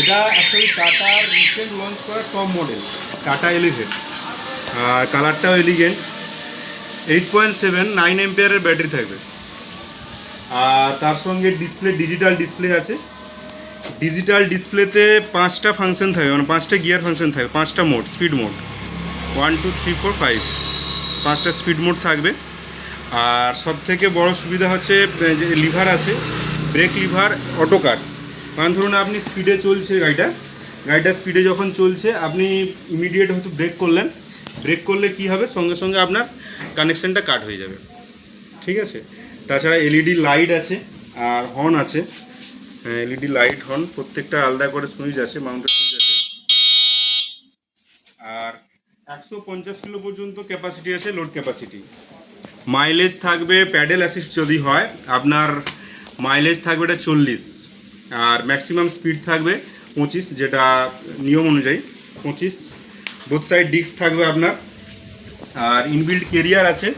এটা অ্যাকচুয়ালি টাটার recent launch করা টপ মডেল টাটা এলিভেট, আর কালারটাও এলিগেন্ট। 8.7 9 এম্পিয়ারের ব্যাটারি থাকবে, আর তার সঙ্গে ডিসপ্লে ডিজিটাল ডিসপ্লে আছে। ডিজিটাল ডিসপ্লেতে 5টা ফাংশন থাকবে, মানে 5টা গিয়ার ফাংশন থাকবে, 5টা মোড, স্পিড মোড 1 2 3 4 5, 5টা স্পিড মোড থাকবে। আর সবথেকে বড় সুবিধা হচ্ছে যে লিভার আছে, ব্রেক লিভার অটো কাট। মানে ধরুন আপনি স্পিডে চলছে গাড়িটা স্পিডে যখন চলছে, আপনি ইমিডিয়েট হয়তো ব্রেক করলে কি হবে, সঙ্গে সঙ্গে আপনার কানেকশানটা কাট হয়ে যাবে। ঠিক আছে, তাছাড়া এলইডি লাইট আছে আর হর্ন আছে। এলইডি লাইট হর্ন প্রত্যেকটা আলাদা করে সুইচ আছে, মাউন্টেড সুইচ আছে। আর 150 কিলো পর্যন্ত ক্যাপাসিটি আছে, লোড ক্যাপাসিটি। মাইলেজ থাকবে, প্যাডেল অ্যাসিস্ট যদি হয় আপনার মাইলেজ থাকবে এটা 40, আর ম্যাক্সিমাম স্পিড থাকবে 25, যেটা নিয়ম অনুযায়ী 25। বোথ সাইড ডিস্ক থাকবে আপনার, আর ইনবিল্ড ক্যারিয়ার আছে।